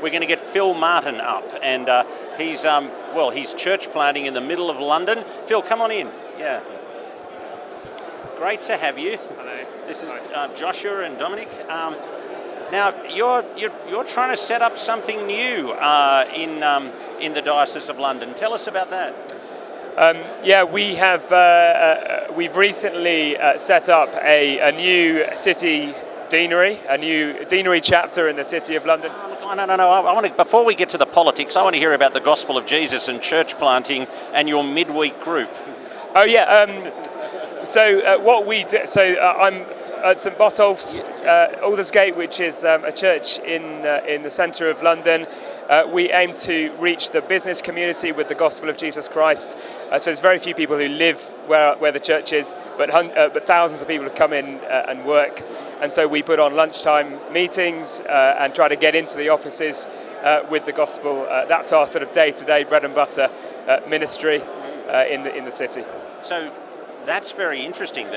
We're going to get Phil Martin up, and he's church planting in the middle of London. Phil, come on in. Yeah. Great to have you. Hello. This is Joshua and Dominic. Now you're trying to set up something new in the Diocese of London. Tell us about that. We've recently set up a new city deanery, a new deanery chapter in the City of London. No. Before we get to the politics, I want to hear about the Gospel of Jesus and church planting and your midweek group. Oh yeah. What we do. I'm at St Botolph's, Aldersgate, which is a church in the centre of London. We aim to reach the business community with the Gospel of Jesus Christ. So there's very few people who live where the church is, but thousands of people who come in and work. And so we put on lunchtime meetings and try to get into the offices with the gospel. That's our sort of day-to-day bread and butter ministry in the city. So that's very interesting.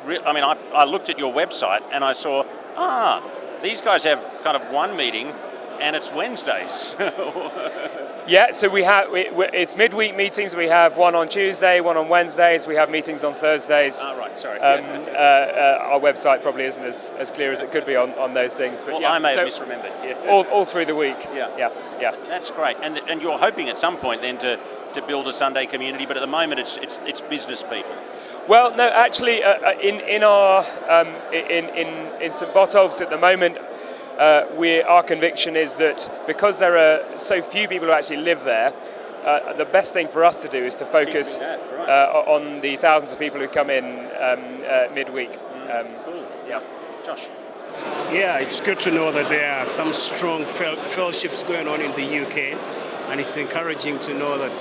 I looked at your website and I saw, these guys have kind of one meeting and it's Wednesdays. Yeah, so it's midweek meetings. We have one on Tuesday, one on Wednesdays. We have meetings on Thursdays. Right, sorry. Our website probably isn't as clear as it could be on those things. But I may have misremembered. Yeah. All through the week. Yeah. That's great. And you're hoping at some point then to build a Sunday community, but at the moment it's business people. Well, no, actually, in St Botolph's at the moment, our conviction is that because there are so few people who actually live there, the best thing for us to do is to focus on the thousands of people who come in midweek. Cool. Yeah, Josh. Yeah, it's good to know that there are some strong fellowships going on in the UK, and it's encouraging to know that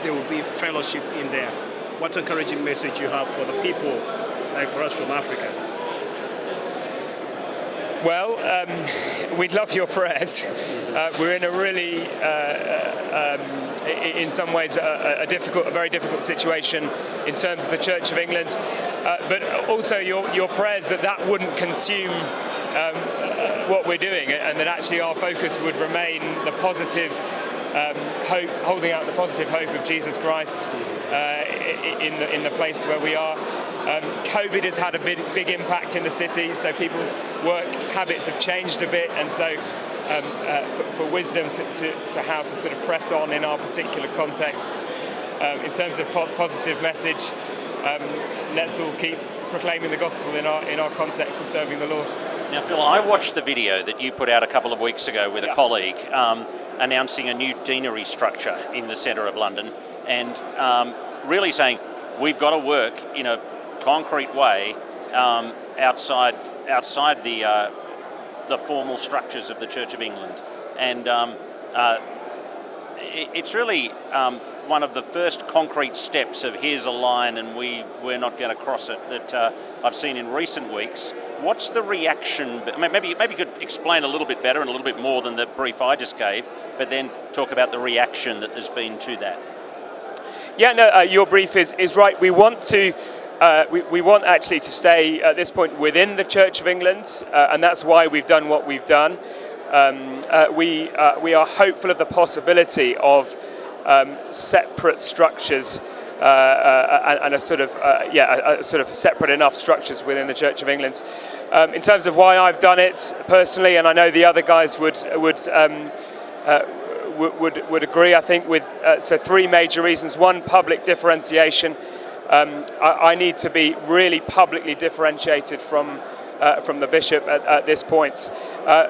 there will be fellowship in there. What encouraging message you have for the people, like for us from Africa? Well, we'd love your prayers. We're in a really, in some ways, a very difficult situation in terms of the Church of England. But also your prayers that wouldn't consume what we're doing, and that actually our focus would remain the positive hope, holding out the positive hope of Jesus Christ in the place where we are. COVID has had a big impact in the city, so people's work habits have changed a bit, and so for wisdom to how to sort of press on in our particular context, in terms of positive message, let's all keep proclaiming the gospel in our context and serving the Lord. Now, Phil, I watched the video that you put out a couple of weeks ago with a colleague announcing a new deanery structure in the centre of London, and really saying we've got to work in a concrete way outside the formal structures of the Church of England, and it's really one of the first concrete steps of here's a line and we're not going to cross it that I've seen in recent weeks. What's the reaction? Maybe you could explain a little bit better and a little bit more than the brief I just gave, but then talk about the reaction that there's been to that. Yeah, no, your brief is right. We want to. We want actually to stay at this point within the Church of England, and that's why we've done what we've done. We are hopeful of the possibility of separate structures and a sort of separate enough structures within the Church of England. In terms of why I've done it personally, and I know the other guys would agree, I think, with so three major reasons. One, public differentiation. I need to be really publicly differentiated from the bishop at this point.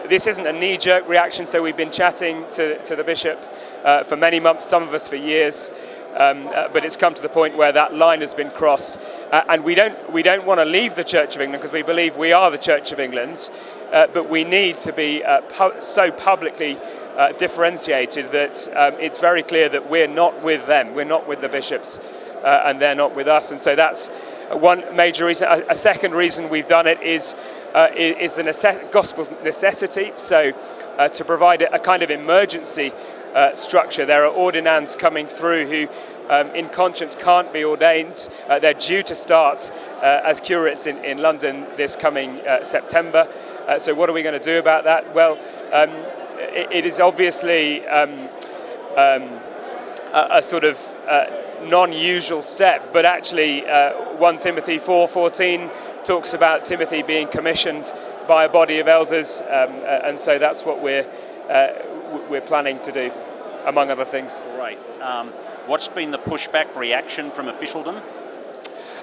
This isn't a knee-jerk reaction, so we've been chatting to the bishop for many months, some of us for years, but it's come to the point where that line has been crossed, and we don't want to leave the Church of England because we believe we are the Church of England, but we need to be so publicly differentiated that it's very clear that we're not with them, we're not with the bishops, and they're not with us. And so that's one major reason. A second reason we've done it is the gospel necessity. So to provide a kind of emergency structure. There are ordinands coming through who in conscience can't be ordained. They're due to start as curates in London this coming September. So what are we going to do about that? Well, it is obviously a sort of non-usual step, but actually 1 Timothy 4:14 talks about Timothy being commissioned by a body of elders, and so that's what we're planning to do, among other things. Great. What's been the pushback reaction from officialdom?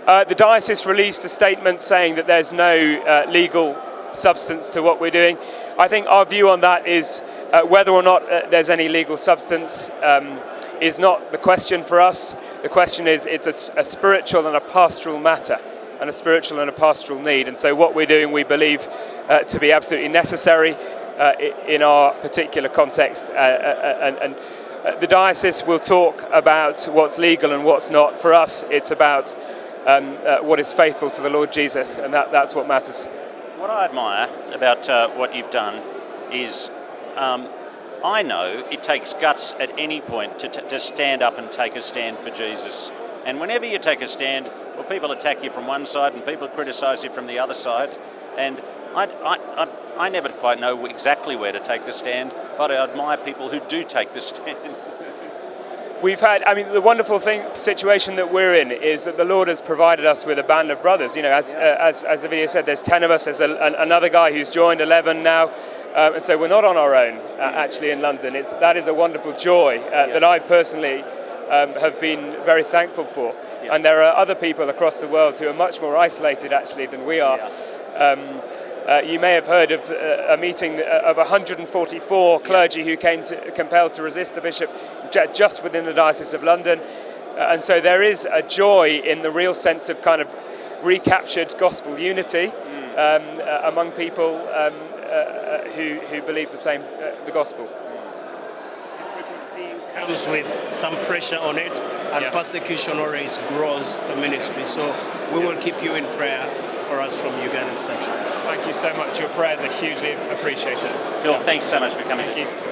The diocese released a statement saying that there's no legal substance to what we're doing. I think our view on that is whether or not there's any legal substance is not the question for us. The question is, it's a spiritual and a pastoral matter, and a spiritual and a pastoral need. And so what we're doing, we believe to be absolutely necessary in our particular context. And the diocese will talk about what's legal and what's not. For us, it's about what is faithful to the Lord Jesus, and that's what matters. What I admire about what you've done is I know it takes guts at any point to stand up and take a stand for Jesus. And whenever you take a stand, well, people attack you from one side and people criticise you from the other side. And I never quite know exactly where to take the stand, but I admire people who do take the stand. We've had, the wonderful situation that we're in is that the Lord has provided us with a band of brothers. You know, as the video said, there's 10 of us. There's another guy who's joined, 11 now, and so we're not on our own. Actually, in London, that is a wonderful joy that I personally have been very thankful for. Yeah. And there are other people across the world who are much more isolated, actually, than we are. Yeah. You may have heard of a meeting of 144 clergy who came compelled to resist the bishop just within the Diocese of London. And so there is a joy in the real sense of kind of recaptured gospel unity among people who believe the gospel. Every good thing comes with some pressure on it, and persecution always grows the ministry. So we will keep you in prayer for us from Ugandan section. Thank you so much. Your prayers are hugely appreciated. Phil, thanks so much for coming. Thank you.